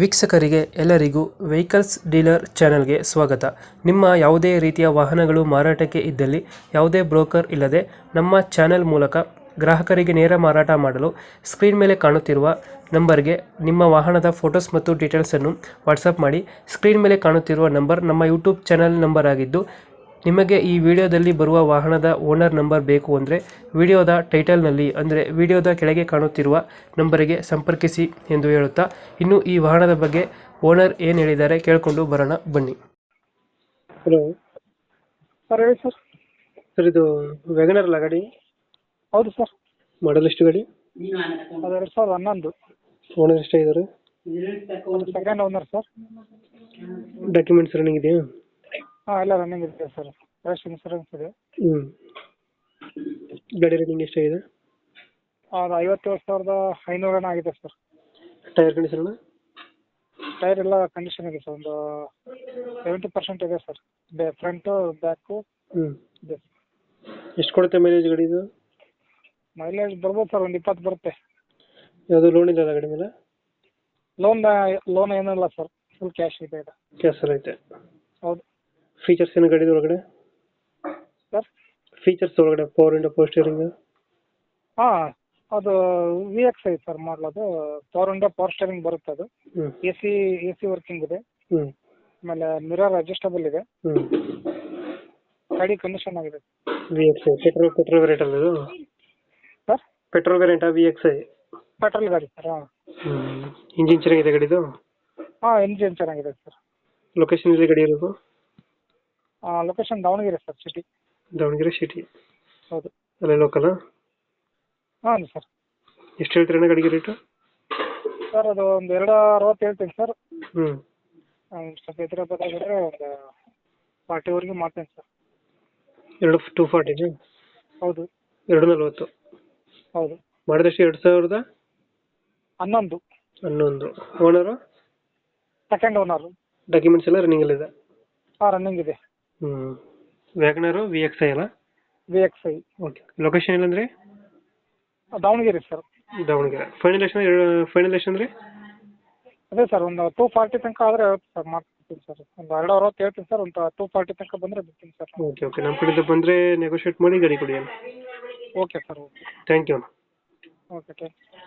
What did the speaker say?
ವೀಕ್ಷಕರಿಗೆ ಎಲ್ಲರಿಗೂ vehicles dealer ಚಾನೆಲ್ಗೆ ಸ್ವಾಗತ. ನಿಮ್ಮ ಯಾವುದೇ ರೀತಿಯ ವಾಹನಗಳು ಮಾರಾಟಕ್ಕೆ ಇದ್ದಲ್ಲಿ ಯಾವುದೇ ಬ್ರೋಕರ್ ಇಲ್ಲದೆ ನಮ್ಮ ಚಾನೆಲ್ ಮೂಲಕ ಗ್ರಾಹಕರಿಗೆ ನೇರ ಮಾರಾಟ ಮಾಡಲು ಸ್ಕ್ರೀನ್ ಮೇಲೆ ಕಾಣುತ್ತಿರುವ ನಂಬರ್ಗೆ ನಿಮ್ಮ ವಾಹನದ ಫೋಟೋಸ್ ಮತ್ತು ಡೀಟೇಲ್ಸನ್ನು ವಾಟ್ಸಪ್ ಮಾಡಿ. ಸ್ಕ್ರೀನ್ ಮೇಲೆ ಕಾಣುತ್ತಿರುವ ನಂಬರ್ ನಮ್ಮ ಯೂಟ್ಯೂಬ್ ಚಾನೆಲ್ ನಂಬರ್ ಆಗಿದ್ದು, ನಿಮಗೆ ಈ ವಿಡಿಯೋದಲ್ಲಿ ಬರುವ ವಾಹನದ ಓನರ್ ನಂಬರ್ ಬೇಕು ಅಂದರೆ ವಿಡಿಯೋದ ಟೈಟಲ್ನಲ್ಲಿ ಅಂದರೆ ವಿಡಿಯೋದ ಕೆಳಗೆ ಕಾಣುತ್ತಿರುವ ನಂಬರಿಗೆ ಸಂಪರ್ಕಿಸಿ ಎಂದು ಹೇಳುತ್ತಾ, ಇನ್ನು ಈ ವಾಹನದ ಬಗ್ಗೆ ಓನರ್ ಏನು ಹೇಳಿದ್ದಾರೆ ಕೇಳಿಕೊಂಡು ಬರೋಣ ಬನ್ನಿ. ಹಲೋ ಸರ್ ಹೇಳಿ ಸರ್. ಸರ್, ಇದು ವ್ಯಾಗನರ್ ಅಲ್ಲ ಗಾಡಿ? ಹೌದು ಸರ್. ಮಾಡಲ್ ಎಷ್ಟು ಗಾಡಿ? ಅದು 2011. ಓನರ್ ಎಷ್ಟಾಗಿದ್ದಾರೆ? ಅದು second owner sir. Documents running ಇದೆಯಾ? ಹಾಂ, ಎಲ್ಲ ರನ್ನಿಂಗ್ ಇದೆ ಸರ್. ಫ್ರೆಶ್ ಇನ್ಸೂರೆನ್ಸ್ ಇದೆ. ಗಾಡಿ ರನ್ನಿಂಗ್ ಎಷ್ಟಾಗಿದೆ? ಅದು 57,500 ಆಗಿದೆ ಸರ್. Tyre condition? ಟೈರ್ ಎಲ್ಲ ಕಂಡೀಷನ್ ಇದೆ ಸರ್. ಒಂದು 70% ಇದೆ ಸರ್. ಫ್ರಂಟು ಬ್ಯಾಕು ಇದೆ. ಎಷ್ಟು ಕೊಡುತ್ತೆ ಮೈಲೇಜ್ ಗಾಡಿ ಇದು? ಮೈಲೇಜ್ ಬರ್ಬೋದು ಸರ್, ಒಂದು 20 ಬರುತ್ತೆ. ಯಾವುದು ಲೋನ್ ಇಲ್ಲ ಗಾಡಿ ಮೇಲೆ? ಲೋನ್ ಏನಿಲ್ಲ ಸರ್, ಫುಲ್ ಕ್ಯಾಶ್ ಇದೆ. ಕ್ಯಾಶ್ ಎಲ್ಲ ಐತೆ? ಹೌದು. ಫೀಚರ್ಸ್ ಏನು ಗಾಡಿ ಒಳಗಡೆ? ಸರ್, ಫೀಚರ್ಸ್ ಒಳಗಡೆ ಪವರ್ ಇಂಡೋ, ಪವರ್ ಸ್ಟೀರಿಂಗ್? ಹಾಂ, ಅದು VX5 ಸರ್ ಮಾಡಲ್. ಅದು ಪವರ್ ವಿಂಡೋ, ಪವರ್ ಸ್ಟೇರಿಂಗ್ ಬರುತ್ತೆ. ಅದು ಎ ಸಿ ವರ್ಕಿಂಗ್ ಇದೆ. ಆಮೇಲೆ ಮಿರರ್ ಅಡ್ಜಸ್ಟಬಲ್ ಇದೆ. ಗಾಡಿ ಕಂಡೀಷನ್ ಆಗಿದೆ. VX5 ಪೆಟ್ರೋಲ್ ವೇರಿಯಂಟ್ ಅಲ್ಲ ಇದು? Sir, petrol variant VX5? Petrol ಗಾಡಿ ಸರ್. ಹಾಂ. ಇಂಜಿನ್ ಚೆನ್ನಾಗಿದೆ ಗಾಡಿದು? ಹಾಂ, ಇಂಜಿನ್ ಚೆನ್ನಾಗಿದೆ ಸರ್. ಲೊಕೇಶನ್ ಎಲ್ಲಿ ಗಾಡಿ ಇರೋದು? Location Davanagere sir, city. Davanagere city? ಹೌದು. ಅಲ್ಲೇ ಲೋಕಲ್? ಹಾಂ ಸರ್. ಎಷ್ಟು ಹೇಳ್ತೀರಣ್ಣ ಗಾಡಿಗೆ ರೇಟು? ಸರ್, ಅದು ಒಂದು 260 ಹೇಳ್ತೀನಿ ಸರ್. ಹ್ಞೂ. ಸ್ವಲ್ಪ ಎದುರು ಬೇಕಾಗಿದ್ರೆ ಒಂದು 40ವರೆಗೆ ಮಾಡ್ತೀನಿ ಸರ್. 240? ಹೌದು. 240? ಹೌದು. ಮಾಡಿದಷ್ಟು 2011? 11. ಓನರು? Second owner. ಡಾಕ್ಯುಮೆಂಟ್ಸ್ ಎಲ್ಲ ರನ್ನಿಂಗಲ್ಲಿದೆ? ಹಾಂ, ರನ್ನಿಂಗ್ ಇದೆ. ವ್ಯಾಗನರು VX5 ಅಲ್ಲ? VX5. ಓಕೆ. ಲೊಕೇಶನ್ ಇಲ್ಲಂದ್ರೆ? ದಾವಣಗೆರೆ ಸರ್. ದಾವಣಗೆರೆ. ಫೈನಲ್ ಎಷ್ಟು ಅಂದರೆ? ಅದೇ ಸರ್, ಒಂದು 240 ತನಕ ಆದರೆ ಸರ್ ಮಾಡ್ತೀನಿ ಸರ್. ಒಂದು 260 ಹೇಳ್ತೀನಿ ಸರ್. ಒಂದು 240 ತನಕ ಬಂದರೆ ಬಿಡ್ತೀನಿ ಸರ್. ಓಕೆ. ನಮ್ಮ ಕಡೆಯಿಂದ ಬಂದರೆ ನೆಗೋಷಿಯೇಟ್ ಮಾಡಿ ಗಾಡಿ ಕೊಡಿ. Okay sir. Okay. Thank you. Okay, thank you.